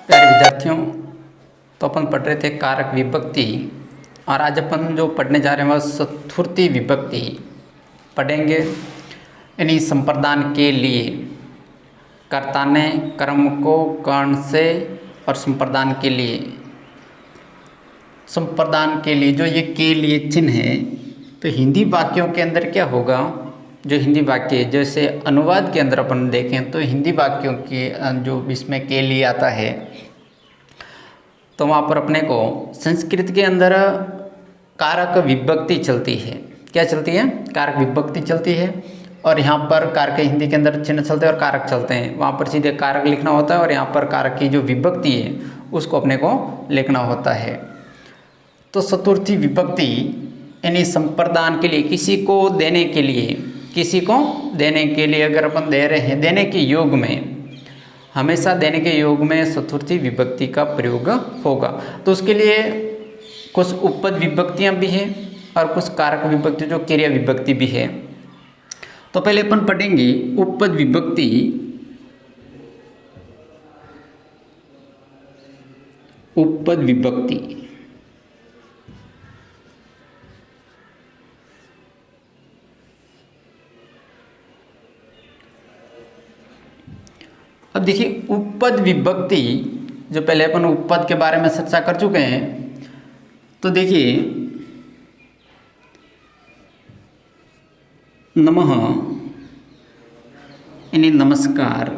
प्यारे विद्यार्थियों, तो अपन पढ़ रहे थे कारक विभक्ति। और आज अपन जो पढ़ने जा रहे हैं वह चतुर्थी विभक्ति पढ़ेंगे। यानी संप्रदान के लिए कर्ता ने कर्म को कर्ण से, और संप्रदान के लिए जो ये के लिए चिन्ह है, तो हिंदी वाक्यों के अंदर क्या होगा। जो हिंदी वाक्य जैसे अनुवाद के अंदर अपन देखें तो हिंदी वाक्यों के जो इसमें के लिए आता है, तो वहाँ पर अपने को संस्कृत के अंदर कारक विभक्ति चलती है। क्या चलती है? कारक विभक्ति चलती है। और यहाँ पर कारक हिंदी के अंदर चिन्ह चलते हैं और कारक चलते हैं। वहाँ पर सीधे कारक लिखना होता है और यहाँ पर कारक की जो विभक्ति है उसको अपने को लिखना होता है। तो चतुर्थी विभक्ति यानी संप्रदान के लिए, किसी को देने के लिए अगर अपन दे रहे हैं, देने के योग में, हमेशा देने के योग में चतुर्थी विभक्ति का प्रयोग होगा। तो उसके लिए कुछ उपपद विभक्तियां भी हैं और कुछ कारक विभक्ति जो क्रिया विभक्ति भी है। तो पहले अपन पढ़ेंगे उपपद विभक्ति। उपपद विभक्ति अब देखिए, उपपद विभक्ति जो पहले अपन उपपद के बारे में चर्चा कर चुके हैं। तो देखिए, नमः यानी नमस्कार,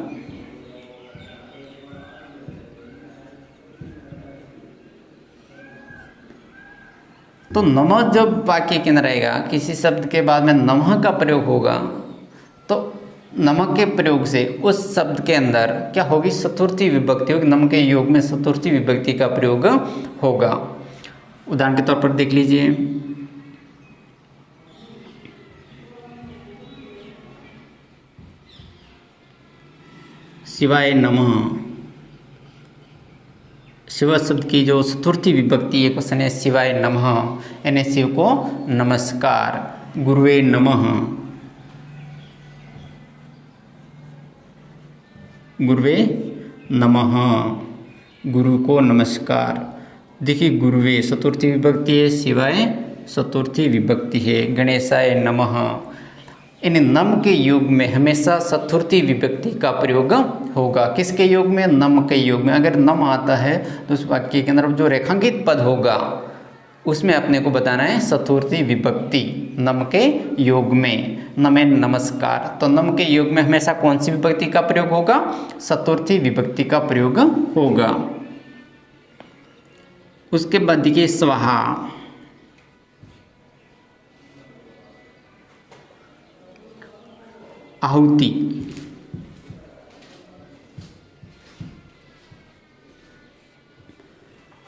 तो नमः जब वाक्य के अंदर आएगा, किसी शब्द के बाद में नमः का प्रयोग होगा, तो नमः के प्रयोग से उस शब्द के अंदर क्या होगी? चतुर्थी विभक्ति होगी। नमः के योग में चतुर्थी विभक्ति का प्रयोग होगा। उदाहरण के तौर पर देख लीजिए, शिवाय नमः। शिव शब्द की जो चतुर्थी विभक्ति है क्वेश्चन है शिवाय नमः, यानी शिव को नमस्कार। गुरुवे नमः, गुरुवे नमः, गुरु को नमस्कार। देखिए, गुरुवे चतुर्थी विभक्ति है, शिवाय चतुर्थी विभक्ति है। गणेशाय नमः, इन नम के योग में हमेशा चतुर्थी विभक्ति का प्रयोग होगा। किसके योग में? नम के योग में। अगर नम आता है तो उस वाक्य के अंदर जो रेखांकित पद होगा उसमें अपने को बताना है चतुर्थी विभक्ति। नम के योग में, नमे नमस्कार, तो नम के योग में हमेशा कौन सी विभक्ति का प्रयोग होगा? चतुर्थी विभक्ति का प्रयोग होगा। उसके बाद देखिए, स्वाहा। आहुति,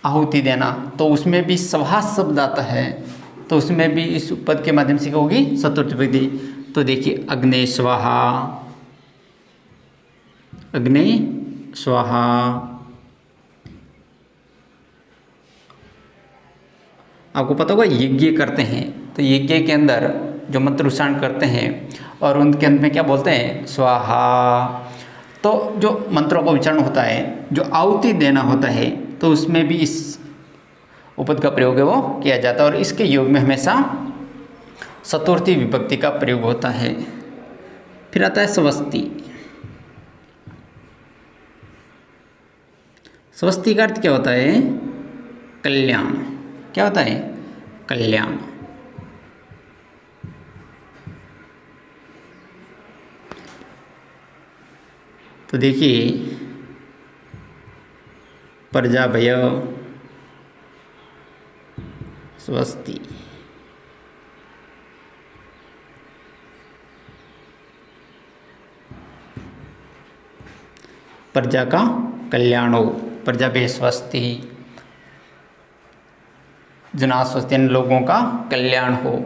आहुति देना, तो उसमें भी स्वाहा शब्द आता है, तो उसमें भी इस पद के माध्यम से होगी चतुर्थी विभक्ति। तो देखिए, अग्ने स्वाहा, अग्ने स्वाहा। आपको पता होगा यज्ञ करते हैं, तो यज्ञ के अंदर जो मंत्र उच्चारण करते हैं और उनके अंत में क्या बोलते हैं? स्वाहा। तो जो मंत्रों का उच्चारण होता है, जो आहुति देना होता है, तो उसमें भी इस उपपद का प्रयोग है वो किया जाता है। और इसके योग में हमेशा चतुर्थी विभक्ति का प्रयोग होता है। फिर आता है स्वस्ति। स्वस्ति का अर्थ क्या होता है? कल्याण। क्या होता है? कल्याण। तो देखिए, प्रजाभय स्वस्ति, प्रजा का कल्याण हो, प्रजाभय स्वस्ति, जना स्वस्ति, लोगों का कल्याण हो।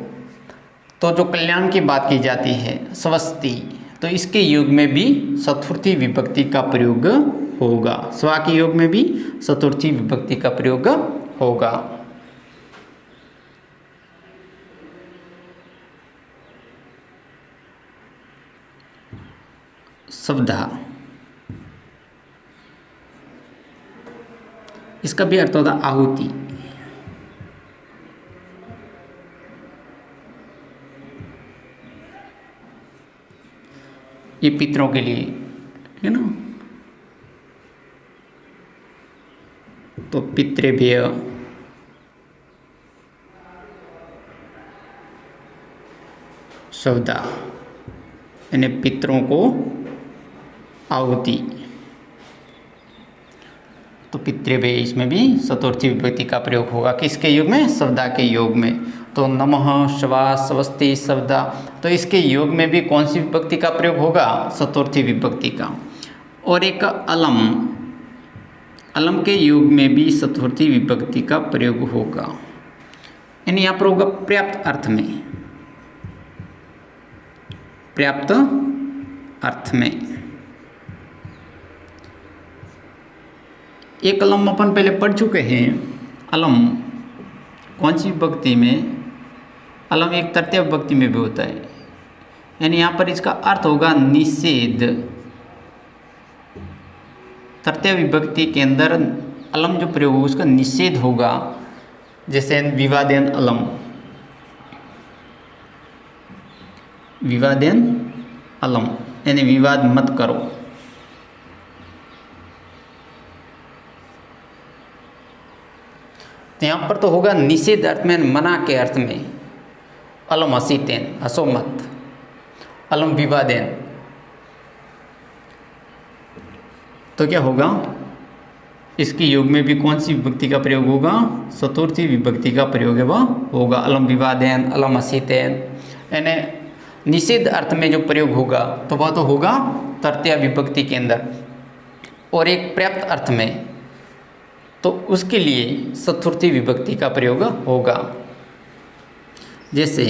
तो जो कल्याण की बात की जाती है स्वस्ति, तो इसके योग में भी चतुर्थी विभक्ति का प्रयोग होगा। स्वा के योग में भी चतुर्थी विभक्ति का प्रयोग होगा। शब्दा, इसका भी अर्थ होता है आहुति। ये पितरों के लिए है ना। तो पितृभ्य सौदा यानी पितरों को आहुति। तो पितृभ्य इसमें भी चतुर्थी विभक्ति का प्रयोग होगा। किसके योग में? सवदा के योग में। तो नमः शवा स्वस्ति सवदा, तो इसके योग में भी कौन सी विभक्ति का प्रयोग होगा? चतुर्थी विभक्ति का। और एक अलम, अलम के योग में भी चतुर्थी विभक्ति का प्रयोग होगा, यानी यहाँ पर होगा पर्याप्त अर्थ में, पर्याप्त अर्थ में। एक अलम अपन पहले पढ़ चुके हैं। अलम कौन सी विभक्ति में? अलम एक तृतीय विभक्ति में भी होता है, यानी यहाँ पर इसका अर्थ होगा निषेध। तृतीय विभक्ति के अंदर अलम जो प्रयोग होगा उसका निषेध होगा। जैसे विवादेन अलम, विवादेन अलम यानी विवाद मत करो। तो यहाँ पर तो होगा निषेध अर्थ में, मना के अर्थ में। अलम हसीतेन, हसो मत। अलम विवादेन, तो क्या होगा? इसके योग में भी कौन सी विभक्ति का प्रयोग होगा? चतुर्थी विभक्ति का प्रयोग है वह होगा। अलम विवादेन, अलम हसीतेन, यानी निषेध अर्थ में जो प्रयोग होगा तो वह तो होगा तृतीय विभक्ति के अंदर। और एक पर्याप्त अर्थ में तो उसके लिए चतुर्थी विभक्ति का प्रयोग होगा। जैसे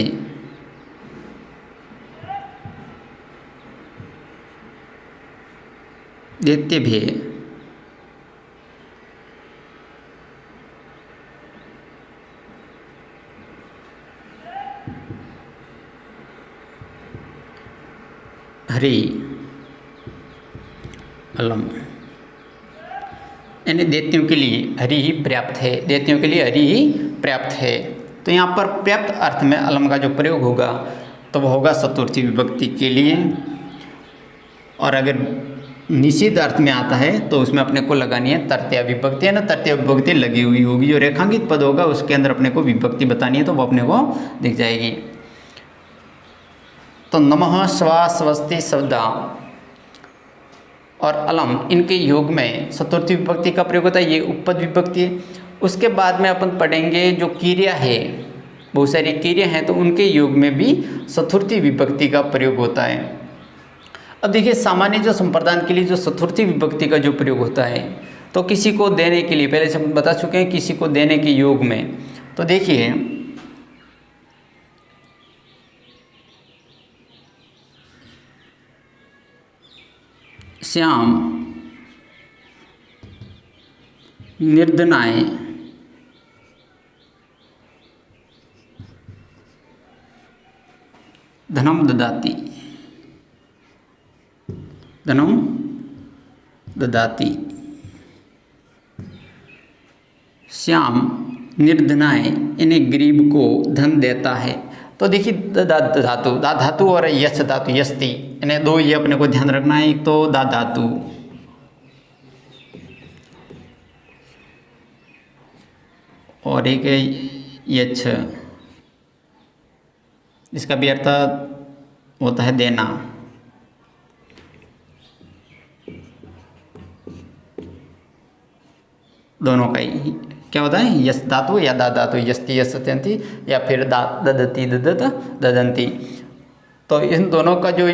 दैत्यभ्य, हरि अलम, यानी दैत्यों के लिए हरि ही पर्याप्त है, दैत्यों के लिए हरि ही पर्याप्त है। तो यहाँ पर पर्याप्त अर्थ में अलम का जो प्रयोग होगा तो वह होगा चतुर्थी विभक्ति के लिए। और अगर निषेध अर्थ में आता है तो उसमें अपने को लगानी है तृतीय विभक्ति, है ना। तृतीय विभक्ति लगी हुई होगी, जो रेखांकित पद होगा उसके अंदर अपने को विभक्ति बतानी है तो वो अपने को दिख जाएगी। तो नमः स्वा स्वस्ति सवदा और अलम, इनके योग में चतुर्थी विभक्ति का प्रयोग होता है। ये उपपद विभक्ति है। उसके बाद में अपन पढ़ेंगे जो क्रिया है, बहुत सारी क्रिया हैं तो उनके योग में भी चतुर्थी विभक्ति का प्रयोग होता है। अब देखिए सामान्य जो संप्रदान के लिए जो चतुर्थी विभक्ति का जो प्रयोग होता है तो किसी को देने के लिए, पहले से हम बता चुके हैं, किसी को देने के योग में। तो देखिए श्याम निर्धनाय धनम ददाति, धनम ददाति। श्याम निर्धनाय यानी गरीब को धन देता है। तो देखिए धातु, दा धातु और यश धातु, यस्ति, यानी दो ये अपने को ध्यान रखना है। एक तो दा धातु और एक यच, इसका भी अर्थ होता है देना। दोनों का ही क्या होता है? यस धातु या दा धातु, यस्ति यस्यन्ति या फिर दा ददति ददत ददंती। तो इन दोनों का जो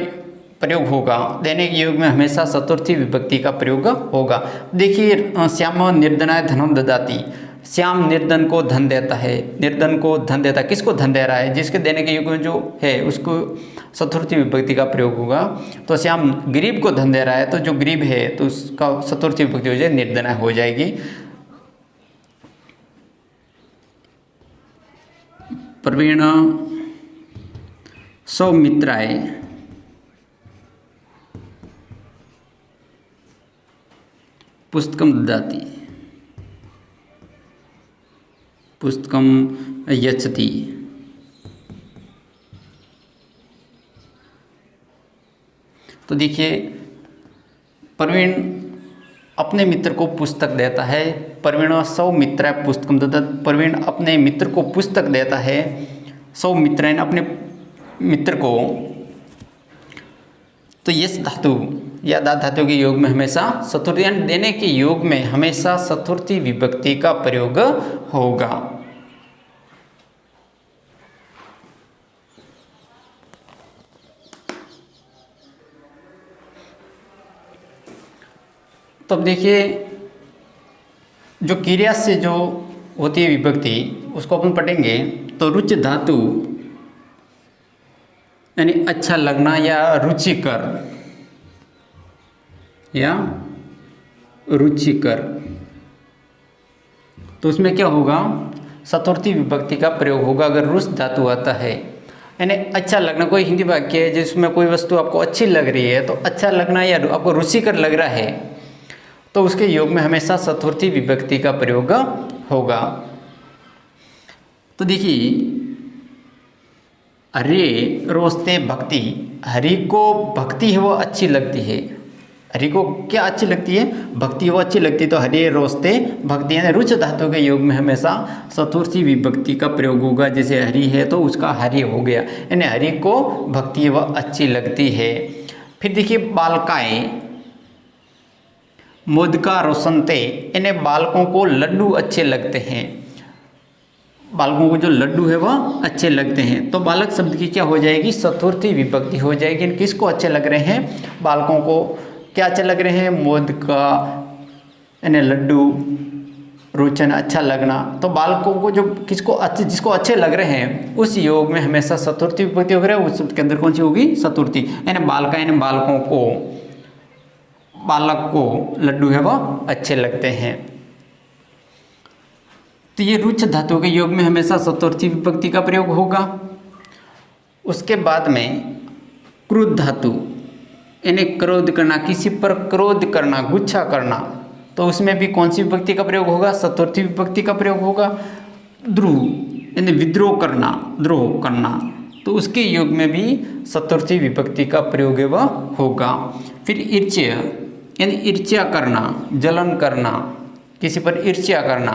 प्रयोग होगा देने के योग में हमेशा चतुर्थी विभक्ति का प्रयोग होगा। देखिए श्याम निर्धनाय धनम ददाति, श्याम निर्धन को धन देता है। निर्धन को धन देता है, किसको धन दे रहा है? जिसके देने के योग में जो है उसको चतुर्थी विभक्ति का प्रयोग होगा। तो श्याम गरीब को धन दे रहा है तो जो गरीब है तो उसका चतुर्थी विभक्ति हो जाए निर्धना हो जाएगी। प्रवीण सौमित्राय पुस्तकम ददाति, पुस्तकम यच्छति। तो देखिए प्रवीण अपने मित्र को पुस्तक देता है। प्रवीण सौमित्राय पुस्तकम ददत्। प्रवीण अपने मित्र को पुस्तक देता है। सौमित्राय अपने मित्र को। तो यस धातु या दा धातु के योग में हमेशा चतुर्थी यानी देने के योग में हमेशा चतुर्थी विभक्ति का प्रयोग होगा। तो अब देखिए जो क्रिया से जो होती है विभक्ति उसको अपन पढ़ेंगे। तो रुच धातु यानी अच्छा लगना या रुचिकर या रुचिकर, तो उसमें क्या होगा, चतुर्थी विभक्ति का प्रयोग होगा अगर रुच धातु आता है। यानी अच्छा लगना, कोई हिंदी वाक्य है जिसमें कोई वस्तु आपको अच्छी लग रही है, तो अच्छा लगना या आपको रुचिकर लग रहा है तो उसके योग में हमेशा चतुर्थी विभक्ति का प्रयोग होगा। तो देखिए हरे रोस्ते भक्ति, हरि को भक्ति है वो अच्छी लगती है। हरि को क्या अच्छी लगती है, भक्ति वो अच्छी लगती है। तो हरे रोस्ते भक्ति यानी रुच धातु के योग में हमेशा चतुर्थी विभक्ति का प्रयोग होगा। जैसे हरि है तो उसका हरि हो गया, यानी हरि को भक्ति वह अच्छी लगती है। फिर देखिए बालकाएँ मोदका रोशनते, इन्हें बालकों को लड्डू अच्छे लगते हैं। बालकों को जो लड्डू है वह अच्छे लगते हैं। तो बालक शब्द की क्या हो जाएगी, चतुर्थी विभक्ति हो जाएगी। किसको अच्छे लग रहे हैं, बालकों को क्या अच्छे लग रहे हैं, मोदका यानी लड्डू, रोचन अच्छा लगना। तो बालकों को जो किसको अच्छे, जिसको अच्छे लग रहे हैं उस योग में हमेशा चतुर्थी विभक्ति हो रहा है। उस शब्द के अंदर कौन सी होगी, चतुर्थी। यानी बालका यानी बालकों को, बालक को लड्डू है वह अच्छे लगते हैं। तो ये रुच धातु के योग में हमेशा चतुर्थी विभक्ति का प्रयोग होगा। उसके बाद में क्रोध धातु यानी क्रोध करना, किसी पर क्रोध करना, गुस्सा करना, तो उसमें भी कौन सी विभक्ति का प्रयोग होगा, चतुर्थी विभक्ति का प्रयोग होगा। द्रोह यानी विद्रोह करना, द्रोह करना, तो उसके योग में भी चतुर्थी विभक्ति का प्रयोग वह होगा। फिर ईर्ष्या यानी ईर्ष्या करना, जलन करना, किसी पर ईर्ष्या करना,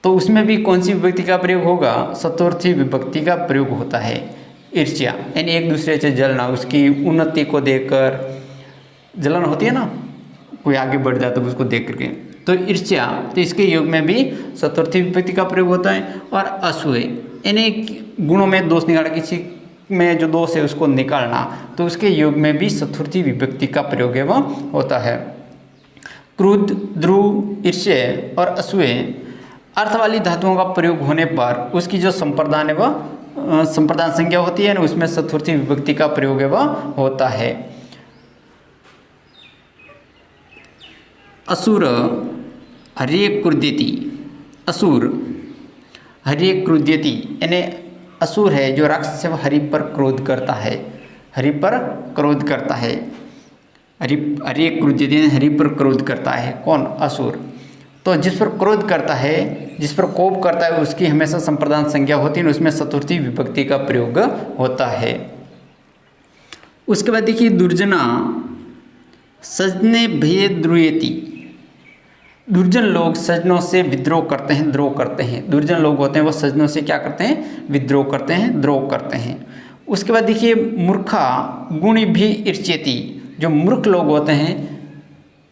तो उसमें भी कौन सी विभक्ति का प्रयोग होगा, चतुर्थी विभक्ति का प्रयोग होता है। ईर्ष्या यानी एक दूसरे से जलना, उसकी उन्नति को देखकर जलन होती है ना, कोई आगे बढ़ जाता है उसको देख करके, तो ईर्ष्या, तो इसके योग में भी चतुर्थी विभक्ति का प्रयोग होता है। और असूय यानी गुणों में दोष निकालना, किसी में जो दोष है उसको निकालना, तो उसके योग में भी चतुर्थी विभक्ति का प्रयोग है वह होता है। क्रोध, द्रुह, ईर्ष्या और असूय अर्थ वाली धातुओं का प्रयोग होने पर उसकी जो संप्रदान है वह संप्रदान संज्ञा होती है, उसमें चतुर्थी विभक्ति का प्रयोग है वह होता है। असुर हरे क्रुद्यति, असुर हरे क्रुद्यति यानी असुर है जो राक्षस है वह हरि पर क्रोध करता है, हरि पर क्रोध करता है। हरि क्रुद्यति यानी हरि पर क्रोध करता है कौन, असुर। तो जिस पर क्रोध करता है, जिस पर कोप करता है, उसकी हमेशा संप्रदान संज्ञा होती है, उसमें चतुर्थी विभक्ति का प्रयोग होता है। उसके बाद देखिए दुर्जना सजने भये द्रुयति, दुर्जन लोग सजनों से विद्रोह करते हैं, द्रोह करते हैं। दुर्जन लोग होते हैं वो सजनों से क्या करते हैं, विद्रोह करते हैं, द्रोह करते हैं। उसके बाद देखिए मूर्खा गुणी भी ईर्ष्यति, जो मूर्ख लोग होते हैं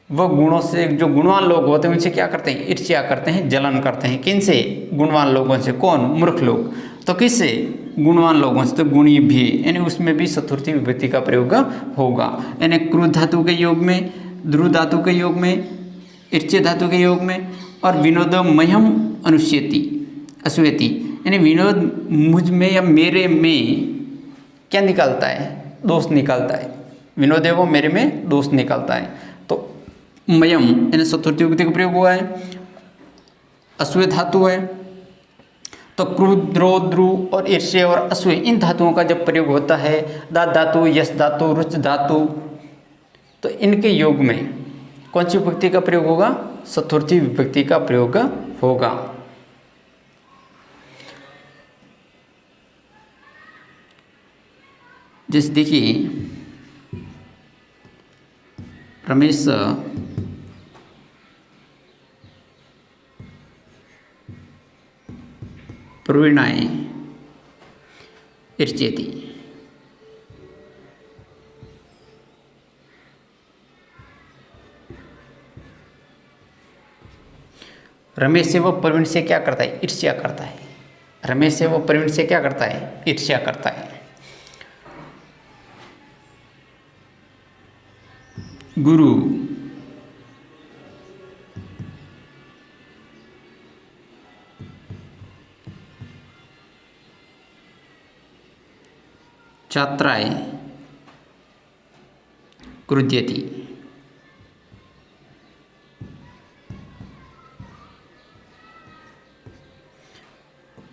वह गुणों से, जो गुणवान लोग होते हैं उनसे क्या करते हैं, ईर्ष्या करते हैं, जलन करते हैं। किन से, गुणवान लोगों से। कौन, मूर्ख लोग। तो किससे, गुणवान लोगों से। तो गुणी भी यानी उसमें भी चतुर्थी विभक्ति का प्रयोग होगा। यानी क्रोध धातु के योग में, द्रु धातु के योग में, ईर्ष्या धातु के योग में, और विनोदमयम अनुष्यति असूयति यानी विनोद मुझ में या मेरे में क्या निकलता है, दोष निकलता है। विनोद है वो मेरे में दोष निकलता है। तो मयम यानी चतुर्थी विभक्ति का प्रयोग हुआ है। असूय धातु है, तो क्रोध, द्रोह, द्रुह और ईर्ष्या और असूय इन धातुओं का जब प्रयोग होता है, दात धातु, यश धातु, रुच धातु, तो इनके योग में कौन सी विभक्ति का प्रयोग होगा, चतुर्थी विभक्ति का प्रयोग होगा। जैसे देखिए रमेश प्रवीणाय इर्ष्यति। रमेश से वो प्रवीण से क्या करता है? ईर्ष्या करता है। रमेश से वो प्रवीण से क्या करता है? ईर्ष्या करता है। गुरु छात्राय क्रुध्यति।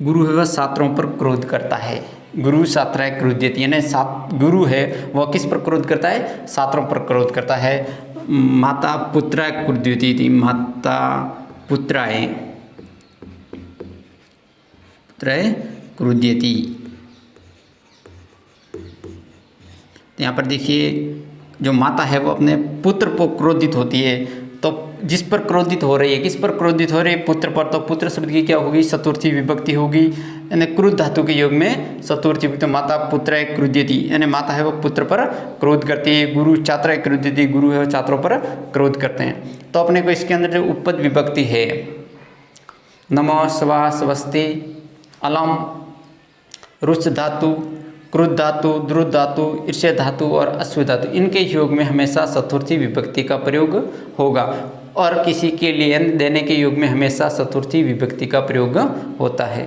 गुरु है वह छात्रों पर क्रोध करता है। गुरु छात्राय क्रुध्यति, यानी गुरु है वह किस पर क्रोध करता है? छात्रों पर क्रोध करता है। माता पुत्राय क्रुध्यति, माता पुत्राय क्रुध्यति। तो यहाँ पर देखिए जो माता है वो अपने पुत्र पर क्रोधित होती है। तो जिस पर क्रोधित हो रही है, किस पर क्रोधित हो रही है? पुत्र पर। तो पुत्र शब्द की क्या होगी? चतुर्थी विभक्ति होगी, यानी क्रुद्ध धातु के योग में चतुर्थी विभक्ति। माता पुत्राय क्रुध्यति, यानी माता है वो पुत्र पर क्रोध करती है। गुरु छात्राय क्रुध्यति, गुरु है वो छात्रों पर क्रोध करते हैं। तो अपने को इसके अंदर जो उपपद विभक्ति है नमः, स्वा, स्वस्ति, अलम, रुच धातु, क्रुद्ध धातु, द्रुत धातु, ईर्ष्या धातु और अश्व धातु, इनके योग में हमेशा चतुर्थी विभक्ति का प्रयोग होगा। और किसी के लिए देने के योग में हमेशा चतुर्थी विभक्ति का प्रयोग होता है।